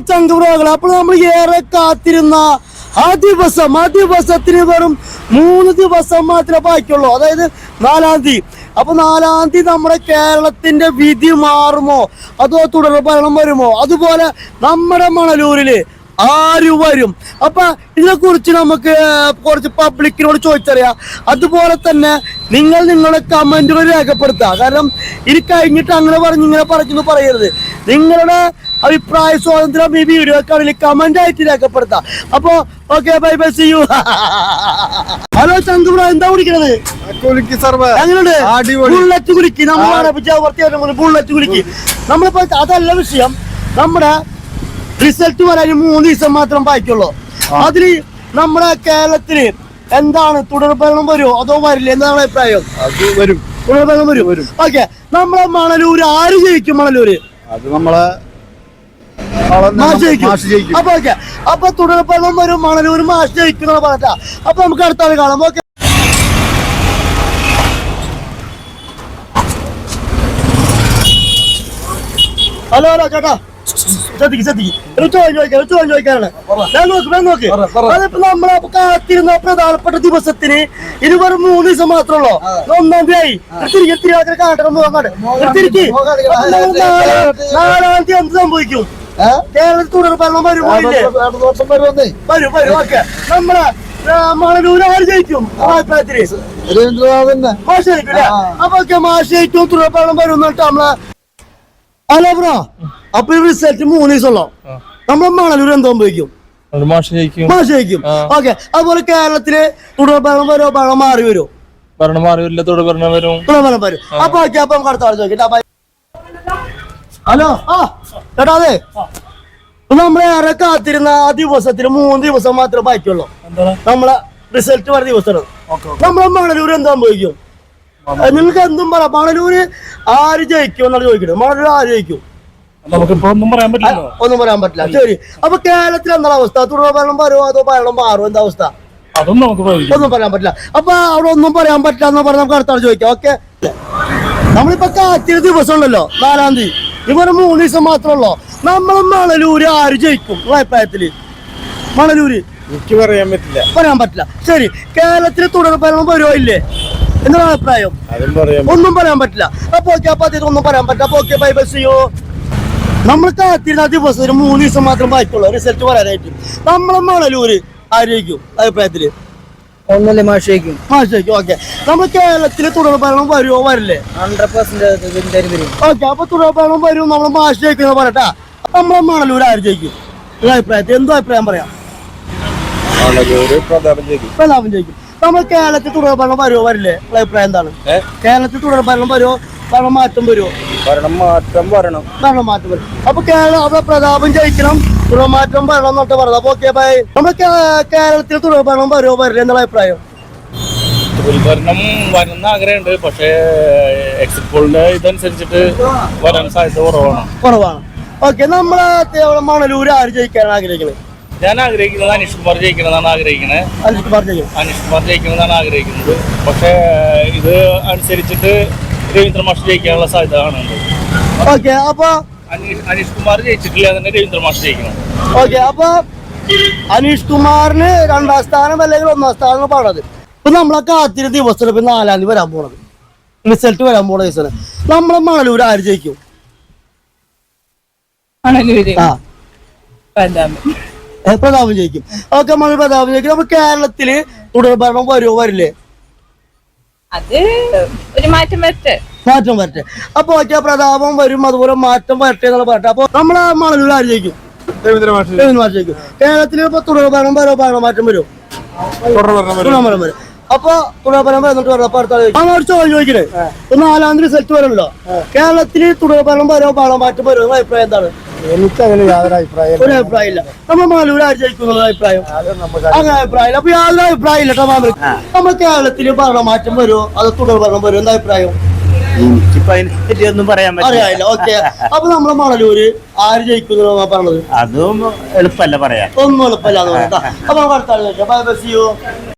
ചങ്കുറകളെ അപ്പോൾ നമ്മൾ ഏറെ കാത്തിരുന്ന ആ ദിവസത്തിന് വെറും 3 ദിവസം മാത്രമേ ബാക്കിയുള്ളൂ. അതായത് 4-ാം തീയതി. അപ്പൊ 4-ാം തീയതി നമ്മുടെ കേരളത്തിന്റെ വിധി മാറുമോ അതോ തുടർ ഭരണം വരുമോ? അതുപോലെ നമ്മുടെ മണലൂരില് ആര് വരും? അപ്പൊ ഇതിനെ കുറിച്ച് നമുക്ക് കുറച്ച് പബ്ലിക്കിനോട് ചോദിച്ചറിയാം. അതുപോലെ തന്നെ നിങ്ങളുടെ കമന്റുകൾ രേഖപ്പെടുത്തുക. കാരണം ഇത് കഴിഞ്ഞിട്ട് അങ്ങനെ പറഞ്ഞു ഇങ്ങനെ പറഞ്ഞു പറയരുത്. നിങ്ങളുടെ അഭിപ്രായ സ്വാതന്ത്ര്യം ഈ വീഡിയോ കാണി കമന്റ് ആയിട്ട് രേഖപ്പെടുത്താം. അപ്പൊ okay, bye bye, see you. Hello ചങ്കുബ്ര, എന്താ കുടിക്കണത്? എങ്ങനെയുണ്ട്? ബുള്ളറ്റ് കുലുക്കി. നമ്മൾ ബുള്ളറ്റ് കുലുക്കി. നമ്മളിപ്പോ അതല്ല വിഷയം. നമ്മുടെ റിസൾട്ട് വരാൻ 3 ദിവസം മാത്രം ബാക്കിയുള്ളൂ. അതില് നമ്മുടെ കേരളത്തില് എന്താണ് തുടർഭരണം വരുമോ അതോ വരില്ല? എന്താണ് അഭിപ്രായം? അത് വരും, തുടർഭരണം വരും. ഓക്കെ, നമ്മളെ മണലൂര് ആര് ജയിക്കും? മണലൂര് അത് നമ്മളെ അപ്പൊ ഓക്കെ, അപ്പൊ തുടർഭരണം വരും, മണലൂര് മാഷ് ജയിക്കുന്ന പറഞ്ഞാ. അപ്പൊ നമുക്ക് അടുത്ത ആൾ കാണാം. ഓക്കെ, ഹലോ ചേട്ടാ, ചോദിക്കാനാണ്. അതിപ്പോ നമ്മളെ കാത്തിരുന്ന പ്രധാനപ്പെട്ട ദിവസത്തിന് ഇത് വെറും 3 ദിവസം മാത്രമല്ലോ. 1-ാം തീയതി കാണട്ടെ. 4-ാം തീയതി എന്ത് സംഭവിക്കും? കേരളത്തിൽ തുടർ ഭരണം വരുമോ? വരും. ഓക്കെ, നമ്മളെ മണലൂര് ആര് ജയിക്കും? അഭിപ്രായത്തില് മാഷ് ജയിക്കും അല്ലേ? അപ്പൊ ഓക്കെ, മാഷ് ജയിക്കും, തുടർ ഭരണം വരും എന്നിട്ട് നമ്മളെ. ഹലോ ബ്രോ, അപ്പൊ റിസൾട്ട് 3 ദിവസമുള്ളോ? നമ്മളെ മണലൂര് എന്തോ സംഭവിക്കും? മാഷ് ജയിക്കും. ഓക്കെ, അതുപോലെ കേരളത്തില് തുടർ ഭരണം വരുമോ? ഭരണം മാറി വരുമോ? ഭരണം മാറി വരില്ല, തുടർ ഭരണം വരും. അപ്പൊ ഓക്കെ, അപ്പൊ നമുക്ക് അടുത്ത ആൾ ചോദിക്കട്ടെ. ഹലോ, ചേട്ടാ, അതെ നമ്മളേറെ കാത്തിരുന്ന ആ ദിവസത്തിന് 3 ദിവസം മാത്രമേ ബാക്കിയുള്ളൂ. നമ്മളെ റിസൾട്ട് വരെ ദിവസമാണ്. നമ്മളെ മണലൂര് എന്താ സംഭവിക്കും? നിങ്ങൾക്ക് എന്തും പറയാം. മണലൂര് ആര് ജയിക്കും എന്നാണ് ചോദിക്കുന്നത്. മണലൂര് ആര് ജയിക്കും? ഒന്നും പറയാൻ പറ്റില്ല. ശരി, അപ്പൊ കേരളത്തിൽ എന്താണ് അവസ്ഥ? തുടർ ഭരണം വരുമോ അതോ ഭരണം മാറുമോ? എന്താ അവസ്ഥ? ഒന്നും പറയാൻ പറ്റില്ല. അപ്പൊ അവിടെ ഒന്നും പറയാൻ പറ്റില്ല എന്ന് പറഞ്ഞാൽ നമുക്ക് അടുത്ത ആൾ ചോദിക്കാം. ഓക്കെ, നമ്മളിപ്പോ കാത്തിരുന്ന ദിവസം ഉണ്ടല്ലോ 4-ാം തീയതി. ഇവരെ 3 ദിവസം മാത്രമല്ലോ. നമ്മളെ മണലൂര് ആര് ജയിക്കും അഭിപ്രായത്തില്? മണലൂര് എനിക്ക് പറയാൻ പറ്റില്ല. ശരി, കേരളത്തിൽ തുടർ ഭരണം വരുമോ ഇല്ലേ എന്താണ് അഭിപ്രായം? ഒന്നും പറയാൻ പറ്റില്ല. അപ്പൊ ഓക്കെ, അപ്പൊ അദ്ദേഹം ഒന്നും പറയാൻ പറ്റില്ല. അപ്പൊ okay, bye bye, see you. നമ്മൾ കാത്തിരുന്ന ദിവസം 3 ദിവസം മാത്രം ബാക്കിയുള്ളൂ റിസൾട്ട് വരാനായിട്ട്. നമ്മളെ മണലൂര് ആര് ജയിക്കും അഭിപ്രായത്തില്? മാഷ് ജയിക്കും. ഓക്കെ, നമ്മൾ കേരളത്തില് തുടർ ഭരണം വരുമോ വരില്ലേ? 100% ഓക്കെ, അപ്പൊ തുടർ ഭരണം വരും, നമ്മളെ മാഷ് ജയിക്കുന്ന പറയട്ടാ. നമ്മളെ മണലൂര് ആര് ജയിക്കും അഭിപ്രായത്തിൽ? എന്തോ അഭിപ്രായം പറയാം? പ്രതാപം ജയിക്കും. നമ്മൾ കേരളത്തിൽ തുടർ ഭരണം വരുമോ വരില്ലേ? അഭിപ്രായം എന്താണ്? കേരളത്തിൽ തുടർ ഭരണം വരുമോ? ഭരണം മാറ്റം വരുമോ? ഭരണം മാറ്റം വരും. അപ്പൊ അവിടെ പ്രതാപം ജയിക്കണം, തുടർമാറ്റം വരണം എന്നൊക്കെ പറഞ്ഞത്. അപ്പൊ ഓക്കെ, ബൈ. നമ്മുടെ കേരളത്തിൽ തുടർ ഭരണം വരുമോ വരില്ല എന്നുള്ള അഭിപ്രായം? ഭരണം വരുന്ന ആഗ്രഹമുണ്ട്. പക്ഷേ എക്സിറ്റ് പോളിന്റെ ഇതനുസരിച്ചിട്ട് വരാൻ സാധ്യത കുറവാണ്. ഓക്കെ, നമ്മളെ മണലൂര് ആര് ജയിക്കാനാണ് ആഗ്രഹിക്കുന്നത്? ഞാൻ ആഗ്രഹിക്കുന്നത് അനീഷ് കുമാർ ജയിക്കണമെന്നാണ് ആഗ്രഹിക്കുന്നത്. പക്ഷേ ഇത് അനുസരിച്ചിട്ട് രവീന്ദ്ര മാഷ് ജയിക്കാനുള്ള സാധ്യത കാണുന്നുണ്ട്. ഓക്കെ, അപ്പൊ അനീഷ് കുമാർ ജയിച്ചിട്ടില്ല, തന്നെ രവീന്ദ്ര മാഷ് ജയിക്കണം. ഓക്കെ, അപ്പൊ അനീഷ് കുമാറിന് 2ാം സ്ഥാനം അല്ലെങ്കിൽ 1ാം സ്ഥാനം പറഞ്ഞത്. ഇപ്പൊ നമ്മളെ കാത്തിരുന്ന ദിവസം 4-ാം തീയതി വരാൻ പോണത്, റിസൾട്ട് വരാൻ പോണ ദിവസം. നമ്മളെ മണലൂര് ആര് ജയിക്കും? പ്രതാപം ജയിക്കും. ഓക്കെ, മണൽ പ്രതാപം ജയിക്കും. അപ്പൊ കേരളത്തില് തുടർ ഭരണം വരുമോ വരില്ലേ? അത് ഒരു മാറ്റം വരട്ടെ. അപ്പൊ ഓക്കെ, പ്രതാപം വരും, അതുപോലെ മാറ്റം വരട്ടെ എന്നുള്ള പറയട്ടെ. അപ്പൊ നമ്മളെ മണലൂർ ആര് ജയിക്കും? രവീന്ദ്ര മാഷ് ജയിക്കും. കേരളത്തില് ഇപ്പൊ തുടർ ഭരണം വരുമോ ഭരണം മാറ്റം വരുമോ? വരും. അപ്പൊ തുടർ ഭരണം വരുന്നിട്ട് പറയാം. അപ്പൊ അടുത്ത ചോദിക്കണേ, 4-ാം തീയതി റിസൾട്ട് വരുമല്ലോ. കേരളത്തില് തുടർ ഭരണം വരുമോ ഭരണം മാറ്റം വരുമോ? അഭിപ്രായം എന്താണ്? എനിക്കങ്ങനെ യാതൊരു ഒരു അഭിപ്രായം ഇല്ല. നമ്മൾ മണലൂർ ആര് ജയിക്കും എന്നുള്ള അഭിപ്രായം? അങ്ങനെ അഭിപ്രായം. അപ്പൊ യാതൊരു അഭിപ്രായം ഇല്ല. നമ്മൾ കേരളത്തില് ഭരണം മാറ്റം വരുമോ അതോ തുടർ ഭരണം വരുമോ? എന്താ അഭിപ്രായം? ഒന്നും പറയാൻ അറിയാമില്ല. ഓക്കെ, അപ്പൊ നമ്മളെ മണലൂര് ആര് ജയിക്കും പറഞ്ഞത്? അതും എളുപ്പമല്ല പറയാം. ഒന്നും എളുപ്പമല്ല. അപ്പൊ നമുക്ക് അടുത്ത ആൾ ചോദിക്കാം. Bye bye, see U.